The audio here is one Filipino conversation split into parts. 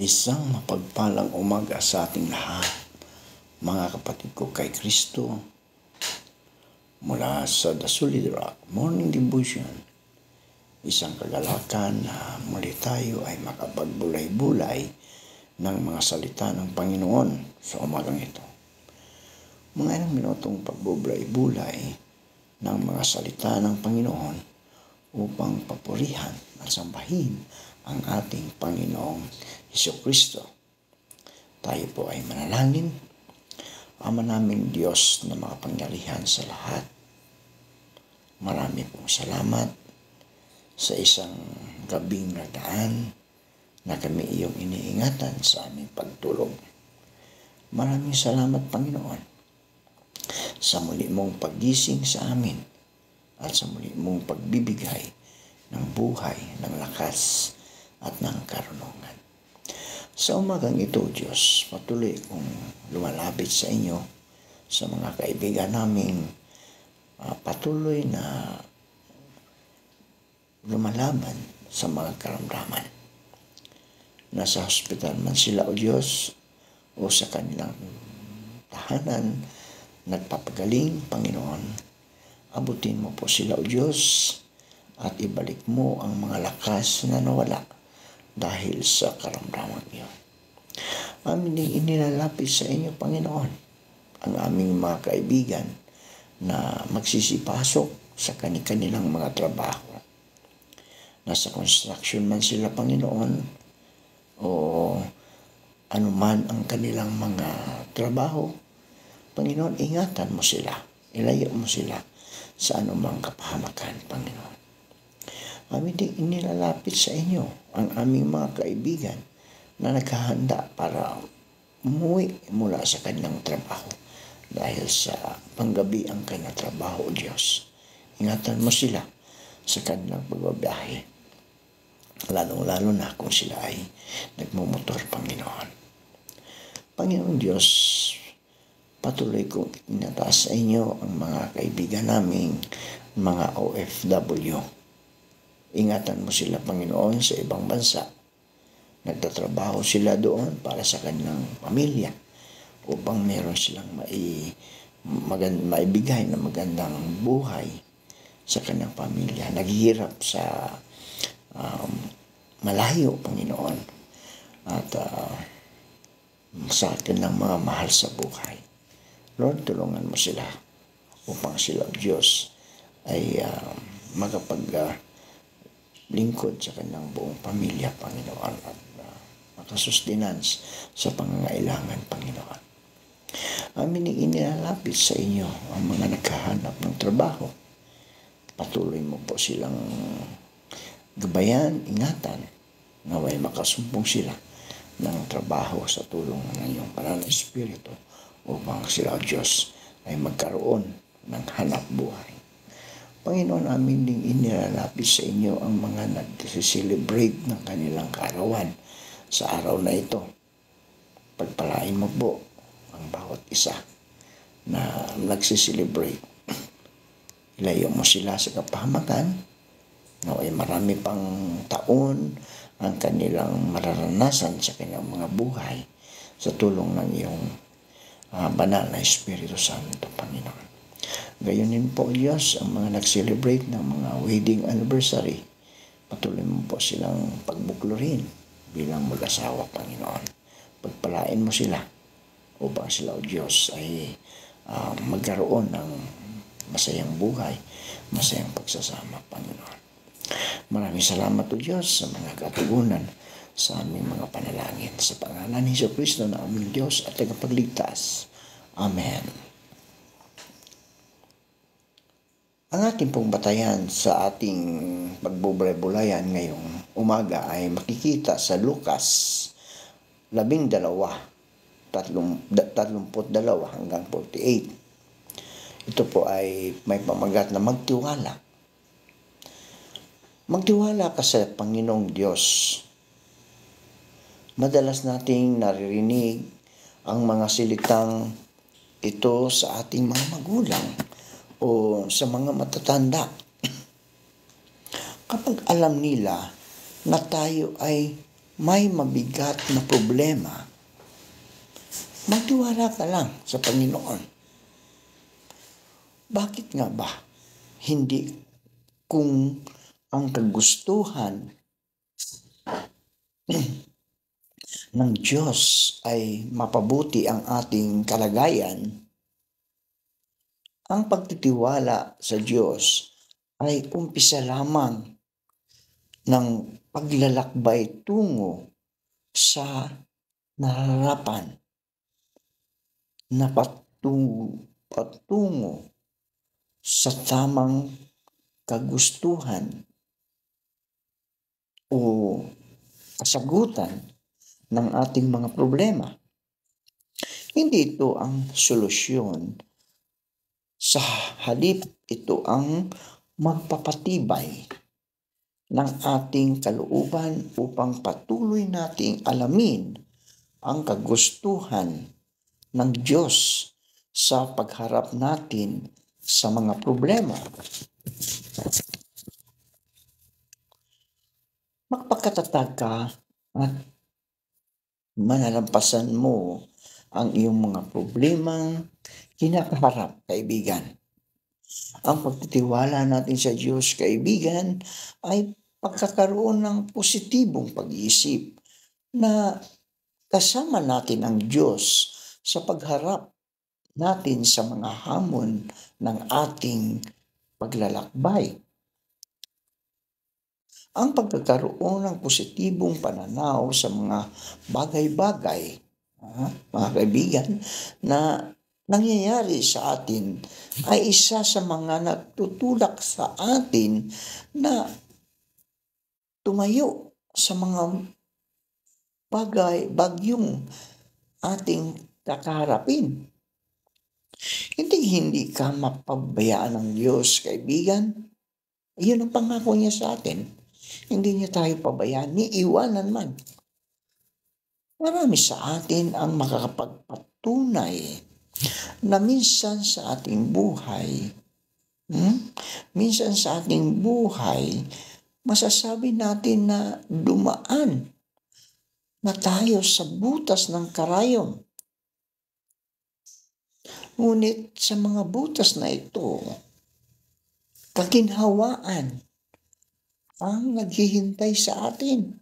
Isang mapagpalang umaga sa ating lahat, mga kapatid ko kay Kristo, mula sa The Solid Rock Morning Devotion. Isang kagalakan na muli tayo ay makapagbulay-bulay ng mga salita ng Panginoon sa umagang ito. Mga ilang minutong pagbubulay-bulay ng mga salita ng Panginoon upang papurihan at sambahin ang ating Panginoong Hesukristo. Tayo po ay manalangin. Ama naming Diyos na makapangyarihan sa lahat, marami pong salamat sa isang gabing nadaan na kami iyong iniingatan sa aming pagtulog. Maraming salamat, Panginoon, sa muli mong paggising sa amin at sa muli mong pagbibigay ng buhay, ng lakas at ng karunungan. Sa umagang ito, Diyos, patuloy kong lumalapit sa inyo, sa mga kaibigan naming patuloy na lumalaban sa mga karamdaman. Nasa hospital man sila, O Diyos, o sa kanilang tahanan, nagpapagaling, Panginoon. Abutin mo po sila, O Diyos, at ibalik mo ang mga lakas na nawala dahil sa karamdaman niyo. Amin din inilalapit sa inyo, Panginoon, ang aming mga kaibigan na magsisipasok sa kanilang mga trabaho. Nasa construction man sila, Panginoon, o anuman ang kanilang mga trabaho, Panginoon, ingatan mo sila, ilayo mo sila sa anumang kapahamakan, Panginoon. Amin din inilalapit sa inyo ang aming mga kaibigan na naghahanda para umuwi mula sa kanilang trabaho dahil sa panggabi ang kanilang trabaho, O Diyos. Ingatan mo sila sa kanilang pagbabiyahe, lalong-lalo na kung sila ay nagmumotor, Panginoon. Panginoon Diyos, patuloy kong inataas sa inyo ang mga kaibigan naming mga OFW. Ingatan mo sila, Panginoon, sa ibang bansa. Nagtatrabaho sila doon para sa kanilang pamilya upang meron silang maibigay na magandang buhay sa kanilang pamilya. Naghihirap sa malayo, Panginoon, at sa kanilang mga mahal sa buhay. Lord, tulungan mo sila upang sila, Diyos, ay lingkod sa kanilang buong pamilya, Panginoon, at makasustenance sa pangangailangan, Panginoon. Amin inilalapit sa inyo ang mga naghahanap ng trabaho. Patuloy mo po silang gabayan, ingatan, naway makasumpong sila ng trabaho sa tulong ng iyong banal na Espiritu upang sila, Diyos, ay magkaroon ng hanap buhay. Panginoon, amin ding inilalapit sa inyo ang mga nag-celebrate ng kanilang kaarawan sa araw na ito. Pagpalain mo po ang bawat isa na nag-celebrate. Ilayo mo sila sa kapahamakan. Naway marami pang taon ang kanilang mararanasan sa kanilang mga buhay sa tulong ng iyong banal na Espiritu Santo, Panginoon. Gayunin po, Diyos, ang mga nag-celebrate ng mga wedding anniversary. Patuloy mo po silang pagbuklurin bilang mag-asawa, Panginoon. Pagpalain mo sila upang sila, O Diyos, ay magkaroon ng masayang buhay, masayang pagsasama, Panginoon. Maraming salamat, O Diyos, sa mga katugunan sa aming mga panalangin. Sa pangalan ni Hesukristo na aming Diyos at tagapagligtas. Amen. Ang ating pong batayan sa ating pagbubulay-bulayan ngayong umaga ay makikita sa Lucas 12, 32 hanggang 48. Ito po ay may pamagat na magtiwala. Magtiwala ka sa Panginoong Diyos. Madalas nating naririnig ang mga salitang ito sa ating mga magulang o sa mga matatanda. Kapag alam nila na tayo ay may mabigat na problema, magtiwala ka lang sa Panginoon. Bakit nga ba hindi kung ang kagustuhan ng Diyos ay mapabuti ang ating kalagayan, ang pagtitiwala sa Diyos ay umpisa lamang ng paglalakbay tungo sa nararapan na patungo sa tamang kagustuhan o kasagutan ng ating mga problema. Hindi ito ang solusyon. Sa halip, ito ang magpapatibay ng ating kalooban upang patuloy nating alamin ang kagustuhan ng Diyos sa pagharap natin sa mga problema. Magpakatatag ka at manalampasan mo ang iyong mga problemang kinakaharap, kaibigan. Ang pagtitiwala natin sa Diyos, kaibigan, ay pagkakaroon ng positibong pag-iisip na kasama natin ang Diyos sa pagharap natin sa mga hamon ng ating paglalakbay. Ang pagkakaroon ng positibong pananaw sa mga bagay-bagay, mga kaibigan, na nangyayari sa atin ay isa sa mga nagtutulak sa atin na tumayo sa mga bagyong ating kakaharapin. Hindi ka mapabayaan ng Diyos, kaibigan. Iyon ang pangako niya sa atin. Hindi niya tayo pabayaan, ni iwanan man. Marami sa atin ang makakapagpatunay na minsan sa ating buhay, masasabi natin na dumaan na tayo sa butas ng karayom. Ngunit sa mga butas na ito, kaginhawaan ang naghihintay sa atin.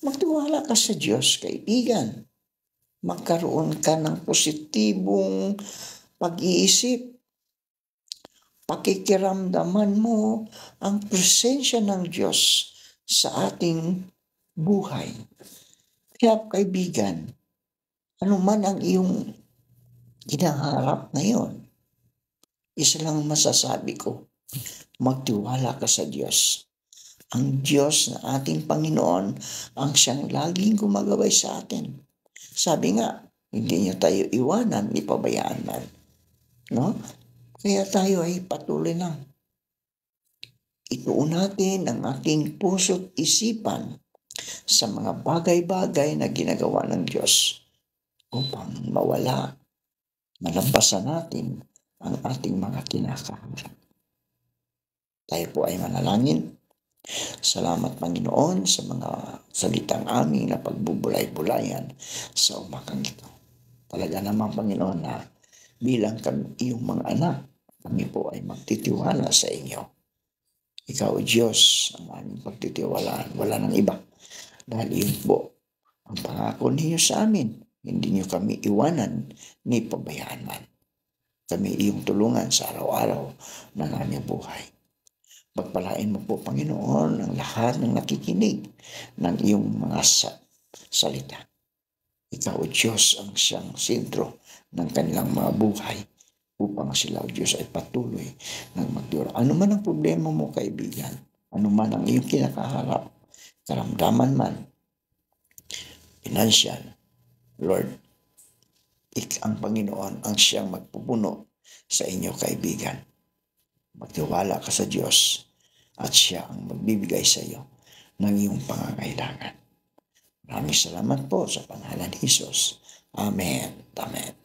Magtiwala ka sa Diyos, kaibigan. Magkaroon ka ng positibong pag-iisip. Pakikiramdaman mo ang presensya ng Diyos sa ating buhay. Kaya kaibigan, ano man ang iyong ginaharap ngayon, isa lang masasabi ko, magtiwala ka sa Diyos. Ang Diyos na ating Panginoon ang siyang laging gumagabay sa atin. Sabi nga, hindi niya tayo iwanan, ipabayaan man. No? Kaya tayo ay patuloy lang. Ituon natin ang ating puso't isipan sa mga bagay-bagay na ginagawa ng Diyos upang malampasan natin ang ating mga kinakaharap. Tayo po ay manalangin. Salamat, Panginoon, sa mga salitang aming na pagbubulay-bulayan sa umakang ito. Talaga naman, Panginoon, na bilang kami iyong mga anak, kami po ay magtitiwala sa inyo. Ikaw, Diyos, ang aming pagtitiwalaan. Wala nang iba. Dahil yun po ang pangako ninyo sa amin. Hindi niyo kami iwanan ni pabayaan man. Kami iyong tulungan sa araw-araw ng aming buhay. Pagpalain mo po, Panginoon, ang lahat ng nakikinig ng iyong mga salita. Ikaw, o Diyos, ang siyang sentro ng kanilang mga buhay upang sila, o Diyos, ay patuloy ng magdura. Ano man ang problema mo, kaibigan, ano man ang iyong kinakaharap, karamdaman man, financial, Lord, ang Panginoon ang siyang magpupuno sa inyo, kaibigan. Magtiwala ka sa Diyos at siya ang magbibigay sa iyo ng iyong pangangailangan. Maraming salamat po sa pangalan ni Jesus. Amen. Amen.